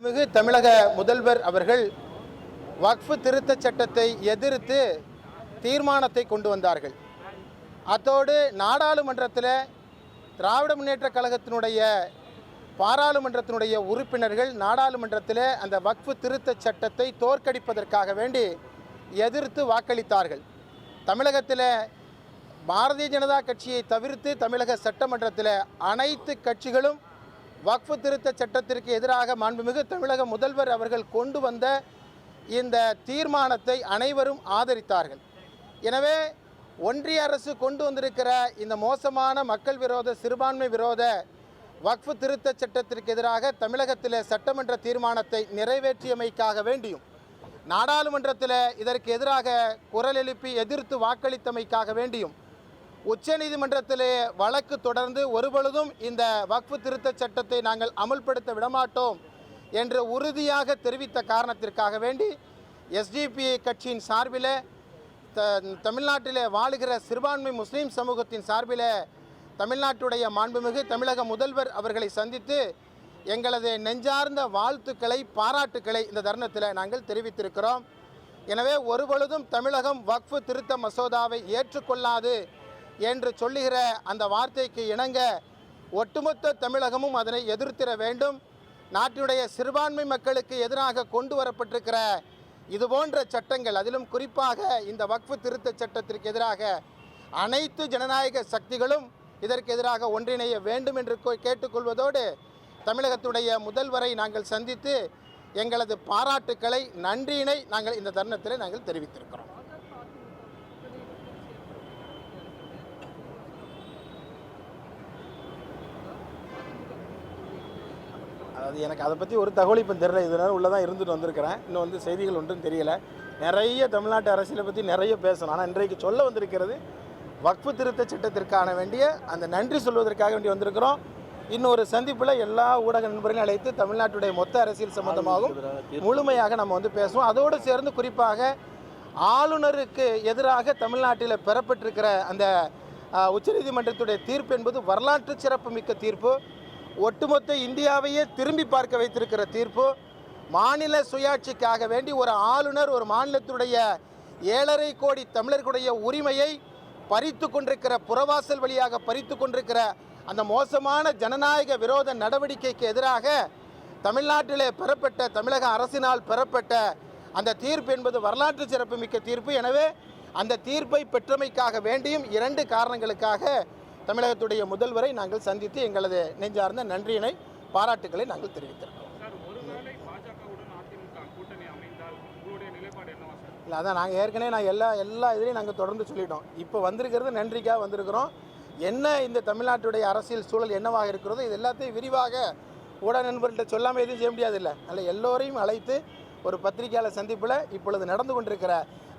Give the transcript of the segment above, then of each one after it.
மிகு தமிழக முதல்வர் அவர்கள் வக்ஃபு திருத்தச் சட்டத்தை எதிர்த்து தீர்மானத்தை கொண்டு வந்தார்கள். அத்தோடு நாடாளுமன்றத்தில் திராவிட முன்னேற்றக் கழகத்தினுடைய பாராளுமன்றத்தினுடைய உறுப்பினர்கள் நாடாளுமன்றத்தில் அந்த வக்ஃபு திருத்தச் சட்டத்தை தோற்கடிப்பதற்காக வேண்டி எதிர்த்து வாக்களித்தார்கள். தமிழகத்தில் பாரதிய ஜனதா கட்சியை தவிர்த்து தமிழக சட்டமன்றத்தில் அனைத்து கட்சிகளும் வக்ஃபு திருத்தச் சட்டத்திற்கு எதிராக மாண்புமிகு தமிழக முதல்வர் அவர்கள் கொண்டு வந்த இந்த தீர்மானத்தை அனைவரும் ஆதரித்தார்கள். எனவே ஒன்றிய அரசு கொண்டு வந்திருக்கிற இந்த மோசமான மக்கள் விரோத சிறுபான்மை விரோத வக்ஃபு திருத்தச் சட்டத்திற்கு எதிராக தமிழகத்தில் சட்டமன்ற தீர்மானத்தை நிறைவேற்றியமைக்காக வேண்டியும் நாடாளுமன்றத்தில் இதற்கு எதிராக குரல் எழுப்பி எதிர்த்து வாக்களித்தமைக்காக வேண்டியும் உச்சநீதிமன்றத்திலே வழக்கு தொடர்ந்து ஒருபொழுதும் இந்த வக்ஃபு திருத்தச் சட்டத்தை நாங்கள் அமல்படுத்த விடமாட்டோம் என்று உறுதியாக தெரிவித்த காரணத்திற்காக வேண்டி எஸ்டிபிஐ கட்சியின் சார்பில் தமிழ்நாட்டில் வாழுகிற சிறுபான்மை முஸ்லீம் சமூகத்தின் சார்பில் தமிழ்நாட்டுடைய மாண்புமிகு தமிழக முதல்வர் அவர்களை சந்தித்து எங்களது நெஞ்சார்ந்த வாழ்த்துக்களை பாராட்டுக்களை இந்த தருணத்தில் நாங்கள் தெரிவித்திருக்கிறோம். எனவே ஒருபொழுதும் தமிழகம் வக்ஃபு திருத்த மசோதாவை ஏற்றுக்கொள்ளாது என்று சொல்லுகிற அந்த வார்த்தைக்கு இணங்க ஒட்டுமொத்த தமிழகமும் அதனை எதிர்த்திட வேண்டும். நாட்டினுடைய சிறுபான்மை மக்களுக்கு எதிராக கொண்டு வரப்பட்டிருக்கிற இதுபோன்ற சட்டங்கள், அதிலும் குறிப்பாக இந்த வக்ஃபு திருத்த சட்டத்திற்கு எதிராக அனைத்து ஜனநாயக சக்திகளும் இதற்கு எதிராக ஒன்றிணைய வேண்டும் என்று கேட்டுக்கொள்வதோடு தமிழகத்துடைய முதல்வரை நாங்கள் சந்தித்து எங்களது பாராட்டுக்களை நன்றியினை நாங்கள் இந்த தருணத்தில் நாங்கள் தெரிவித்திருக்கிறோம். அதாவது எனக்கு அதை பற்றி ஒரு தகவல் இப்போ தெரியல. இதனால் உள்ளதான் இருந்துட்டு வந்திருக்கிறேன். இன்னும் செய்திகள் ஒன்றும் தெரியலை. நிறைய தமிழ்நாட்டு அரசியலை பற்றி நிறைய பேசணும். ஆனால் இன்றைக்கு சொல்ல வந்திருக்கிறது வக்ஃபு திருத்த சட்டத்திற்கான வேண்டிய அந்த நன்றி சொல்வதற்காக வேண்டி வந்திருக்கிறோம். இன்னொரு சந்திப்பில் எல்லா ஊடக நண்பர்களையும் அழைத்து தமிழ்நாட்டுடைய மொத்த அரசியல் சம்பந்தமாகவும் முழுமையாக நம்ம பேசுவோம். அதோடு சேர்ந்து குறிப்பாக ஆளுநருக்கு எதிராக தமிழ்நாட்டில் பெறப்பட்டிருக்கிற அந்த உச்சநீதிமன்றத்துடைய தீர்ப்பு என்பது வரலாற்று சிறப்புமிக்க தீர்ப்பு. ஒட்டுமொத்த இந்தியாவையே திரும்பி பார்க்க வைத்திருக்கிற தீர்ப்பு. மாநில சுயாட்சிக்காக வேண்டி ஒரு ஆளுநர் ஒரு மாநிலத்துடைய 7.5 கோடி தமிழர்களுடைய உரிமையை பறித்து கொண்டிருக்கிற, புறவாசல் வழியாக பறித்து கொண்டிருக்கிற அந்த மோசமான ஜனநாயக விரோத நடவடிக்கைக்கு எதிராக தமிழ்நாட்டிலே பெறப்பட்ட, தமிழக அரசினால் பெறப்பட்ட அந்த தீர்ப்பு என்பது வரலாற்று சிறப்புமிக்க தீர்ப்பு. எனவே அந்த தீர்ப்பை பெற்றமைக்காக வேண்டியும் 2 காரணங்களுக்காக தமிழகத்துடைய முதல்வரை நாங்கள் சந்தித்து எங்களது நெஞ்சார்ந்த நன்றியினை பாராட்டுக்களை நாங்கள் தெரிவித்திருக்கிறோம். இல்லை, அதான் நாங்கள் ஏற்கனவே எல்லா இதுலேயும் நாங்கள் தொடர்ந்து சொல்லிட்டோம். இப்போ வந்திருக்கிறது நன்றிக்காக வந்திருக்கிறோம். என்ன இந்த தமிழ்நாட்டுடைய அரசியல் சூழல் என்னவாக இருக்கிறதோ இது எல்லாத்தையும் விரிவாக ஊடக நண்பர்கள்ட்ட சொல்லாமல் எதுவும் செய்ய முடியாதில்லை. அதில் எல்லோரையும் அழைத்து ஒரு பத்திரிகையாளர் சந்திப்பில் இப்பொழுது நடந்து கொண்டிருக்கிற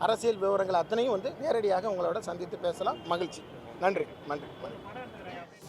அரசியல் விவரங்கள் அத்தனையும் நேரடியாக உங்களோட சந்தித்து பேசலாம். மகிழ்ச்சி. நன்றி.